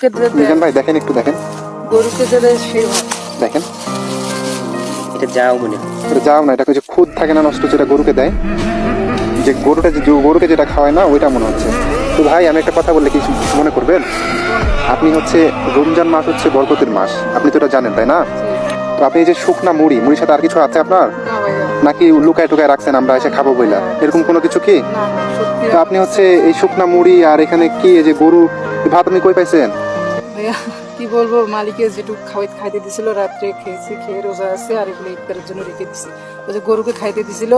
মিজান ভাই দেখেন, একটু দেখেন, গরুকে যে দেয় সেই ভাত। দেখেন এটা যাও মনে হয়। এটা যাও না, এটা যে খুদ থাকে না নষ্ট, যেটা গরুকে দেয়, যে গরুটা যে গরুকে যেটা খাওয়ায় না ওইটা মনে হচ্ছে। তো ভাই আমি একটা কথা বললে কি মনে করবেন? আপনি হচ্ছে রমজান মাস হচ্ছে বরকতের মাস, আপনি তো এটা জানেন তাই না? তো আপনি এই যে শুকনা মুড়ির সাথে আর কিছু আছে আপনার, না ভাইয়া, নাকি লুকায় টুকায় রাখছেন আমরা এসে খাবো বইলা, এরকম কোনো কিছু কি? না না, সত্যি তো আপনি হচ্ছে এই শুকনা মুড়ি আর এখানে কি এই যে গরু ভাত আপনি কই পাইছেন? ভাইয়া কি বলবো, মালিকে যেটুকু খাইতে দিছিল রাত্রে খেয়েছি, খেয়ে রোজা আছে, আর এগুলো ইফতারের জন্য রেখে দিছি। ওই যে গরুকে খাইতে দিছিল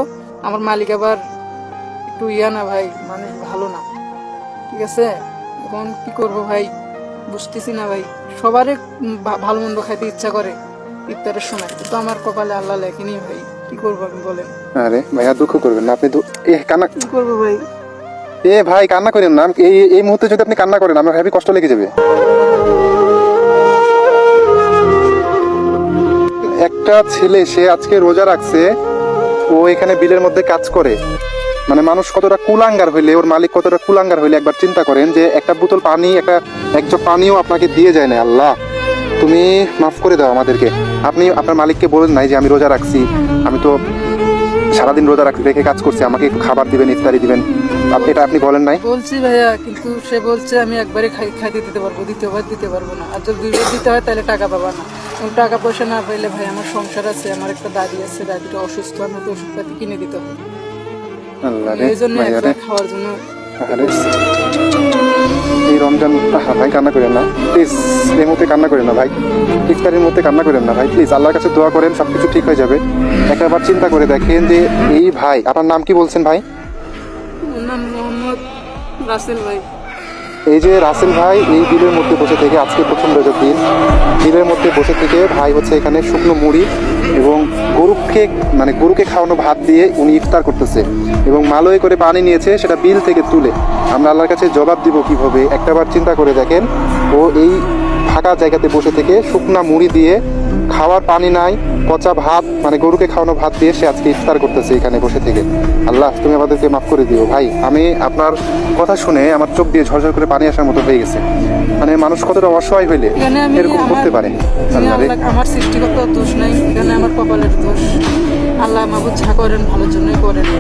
আমার মালিক আবার একটু না ভাই, মানুষ ভালো না, ঠিক আছে? এখন কি করব ভাই, বুঝতেছি না ভাই। সবারই ভালো মন্দ খাইতে ইচ্ছা করে ইফতারের সময়, কিন্তু আমার কপালে আল্লাহ লেখেনি ভাই, কি করবো আমি বলেন? আরে ভাইয়া দুঃখ করবেন না, আপনি কান্না, কি করবো ভাই? ভাই কান্না করেন না, এই মুহূর্তে যদি আপনি কান্না করেন আমার হেবি কষ্ট লেগে যাবে। একটা ছেলে সে আজকে রোজা রাখছে, ও এখানে বিলের মধ্যে কাজ করে, মানে মানুষ কতটা কুলাঙ্গার হইলে, ওর মালিক কতটা কুলাঙ্গার হইলে একবার চিন্তা করেন, যে একটা বোতল পানি, এক জগ পানিও আপনাকে দিয়ে যায় না। আল্লাহ তুমি মাফ করে দাও আমাদেরকে। আপনি আপনার মালিককে বলেন নাই যে আমি রোজা রাখছি, আমি তো সারাদিন রোজা রেখে কাজ করছি, আমাকে একটু খাবার দিবেন, ইফতারি দিবেন, এটা আপনি বলেন নাই? বলছি ভাইয়া, কিন্তু সে বলছে আমি একবারে খাইতে দিতে পারবো, দ্বিতীয়বার দিতে পারবো না, আর যদি দুইবার দিতে হয় তাহলে টাকা পাবা না। এবং টাকা পয়সা না পাইলে ভাই আমার সংসার আছে, আমার একটা দাদি আছে, দাদিটা অসুস্থ, আমাকে ওষুধপাতি কিনে দিতে হবে, আল্লাহ রে এই জন্য ভাইয়া রে, একবার খাওয়ার জন্য। আরে এই রমজান, ভাই কান্না করেন না প্লিজ, এই মুহূর্তে কান্না করেন না ভাই, ইফতারের মধ্যে কান্না করেন না ভাই, প্লিজ আল্লাহর কাছে দোয়া করেন, সবকিছু ঠিক হয়ে যাবে। একবার চিন্তা করে দেখেন যে এই ভাই, আপনার নাম কি বলছেন ভাই? ওর নাম মোহাম্মদ রাসেল ভাই। এই যে রাসেল ভাই এই বিলের মধ্যে বসে থেকে, আজকে প্রথম রোজার দিন, বিলের মধ্যে বসে থেকে ভাই হচ্ছে এখানে শুকনো মুড়ি এবং গরুকে খাওয়ানো ভাত দিয়ে উনি ইফতার করতেছে, এবং মালয় করে পানি নিয়েছে, সেটা বিল থেকে তুলে। আমরা আল্লাহর কাছে জবাব দিব কিভাবে, একটাবার চিন্তা করে দেখেন। ও এই ফাঁকা জায়গাতে বসে থেকে শুকনা মুড়ি দিয়ে, খাওয়ার পানি নাই, পচা ভাত, মানে গরুকে খাওয়ানো ভাত দিয়ে সে আজকে ইফতার করতেছে এখানে বসে থেকে। আল্লাহ তুমি আমাদেরকে মাফ করে দিও ভাই। আমি আপনার কথা শুনে আমার চোখ দিয়ে ঝরঝর করে পানি আসার মতো হয়ে গেছে, মানে মানুষ কতটা অসহায় হইলে এরকম করতে পারে। আল্লাহ রে, আমার সৃষ্টিগত দোষ নাই, এখানে আমার কপালের দোষ। আল্লাহ মাহবুব যা করেন ভালোর জন্যই করেন।